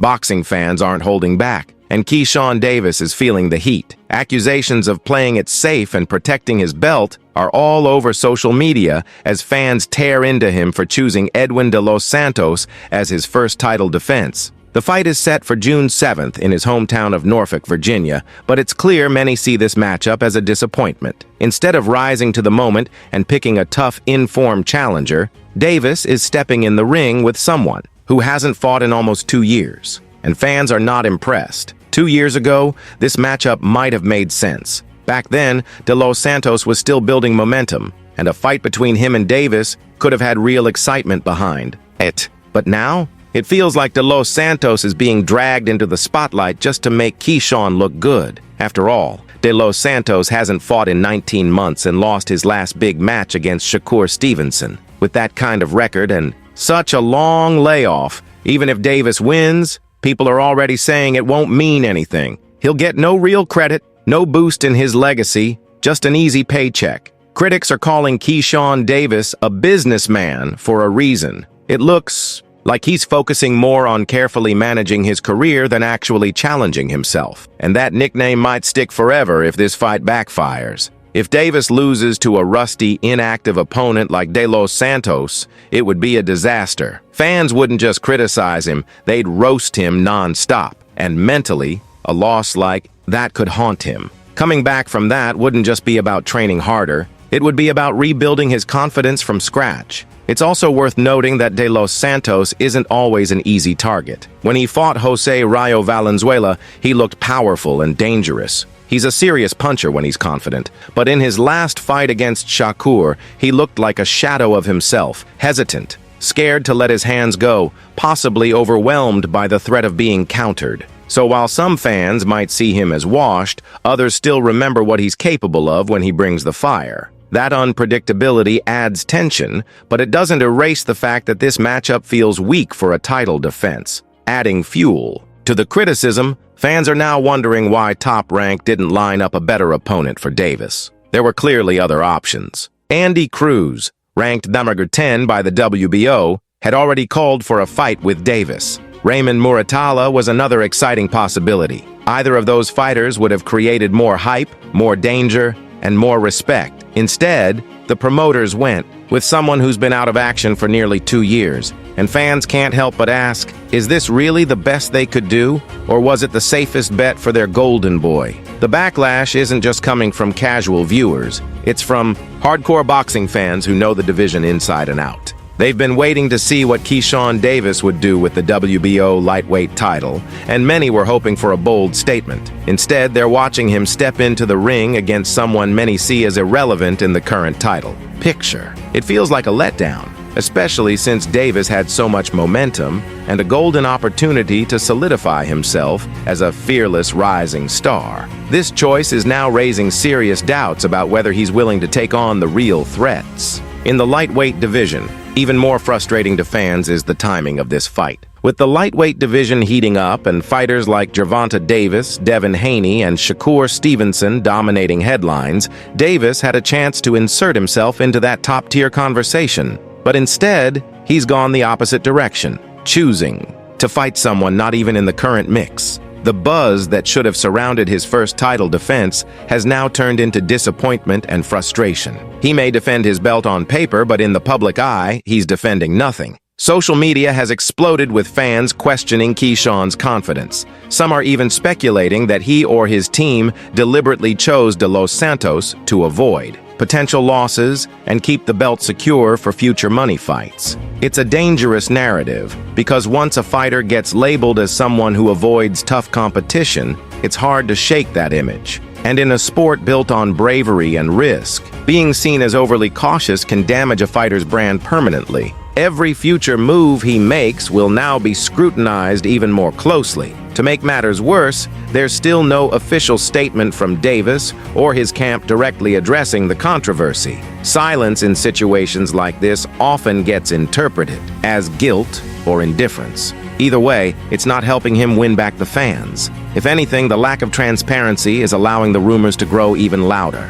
Boxing fans aren't holding back, and Keyshawn Davis is feeling the heat. Accusations of playing it safe and protecting his belt are all over social media as fans tear into him for choosing Edwin de Los Santos as his first title defense. The fight is set for June 7th in his hometown of Norfolk, Virginia, but it's clear many see this matchup as a disappointment. Instead of rising to the moment and picking a tough, informed challenger, Davis is stepping in the ring with someone who hasn't fought in almost 2 years. And fans are not impressed. 2 years ago, this matchup might have made sense. Back then, de Los Santos was still building momentum, and a fight between him and Davis could have had real excitement behind it. But now, it feels like de Los Santos is being dragged into the spotlight just to make Keyshawn look good. After all, de Los Santos hasn't fought in 19 months and lost his last big match against Shakur Stevenson. With that kind of record and such a long layoff, even if Davis wins, people are already saying it won't mean anything. He'll get no real credit, no boost in his legacy, just an easy paycheck. Critics are calling Keyshawn Davis a businessman for a reason. It looks like he's focusing more on carefully managing his career than actually challenging himself. And that nickname might stick forever if this fight backfires. If Davis loses to a rusty, inactive opponent like de Los Santos, it would be a disaster. Fans wouldn't just criticize him, they'd roast him non-stop. And mentally, a loss like that could haunt him. Coming back from that wouldn't just be about training harder, it would be about rebuilding his confidence from scratch. It's also worth noting that de Los Santos isn't always an easy target. When he fought Jose Rayo Valenzuela, he looked powerful and dangerous. He's a serious puncher when he's confident, but in his last fight against Shakur, he looked like a shadow of himself, hesitant, scared to let his hands go, possibly overwhelmed by the threat of being countered. So while some fans might see him as washed, others still remember what he's capable of when he brings the fire. That unpredictability adds tension, but it doesn't erase the fact that this matchup feels weak for a title defense, adding fuel. To the criticism, fans are now wondering why Top Rank didn't line up a better opponent for Davis. There were clearly other options. Andy Cruz, ranked number 10 by the WBO, had already called for a fight with Davis. Raymond Muratalla was another exciting possibility. Either of those fighters would have created more hype, more danger, and more respect. Instead, the promoters went with someone who's been out of action for nearly 2 years. And fans can't help but ask, is this really the best they could do? Or was it the safest bet for their golden boy? The backlash isn't just coming from casual viewers. It's from hardcore boxing fans who know the division inside and out. They've been waiting to see what Keyshawn Davis would do with the WBO lightweight title, and many were hoping for a bold statement. Instead, they're watching him step into the ring against someone many see as irrelevant in the current title picture. It feels like a letdown, especially since Davis had so much momentum and a golden opportunity to solidify himself as a fearless rising star. This choice is now raising serious doubts about whether he's willing to take on the real threats. In the lightweight division, even more frustrating to fans is the timing of this fight. With the lightweight division heating up and fighters like Gervonta Davis, Devin Haney, and Shakur Stevenson dominating headlines, Davis had a chance to insert himself into that top-tier conversation. But instead, he's gone the opposite direction, choosing to fight someone not even in the current mix. The buzz that should have surrounded his first title defense has now turned into disappointment and frustration. He may defend his belt on paper, but in the public eye, he's defending nothing. Social media has exploded with fans questioning Keyshawn's confidence. Some are even speculating that he or his team deliberately chose de Los Santos to avoid potential losses and keep the belt secure for future money fights. It's a dangerous narrative because once a fighter gets labeled as someone who avoids tough competition, it's hard to shake that image. And in a sport built on bravery and risk, being seen as overly cautious can damage a fighter's brand permanently. Every future move he makes will now be scrutinized even more closely. To make matters worse, there's still no official statement from Davis or his camp directly addressing the controversy. Silence in situations like this often gets interpreted as guilt or indifference. Either way, it's not helping him win back the fans. If anything, the lack of transparency is allowing the rumors to grow even louder.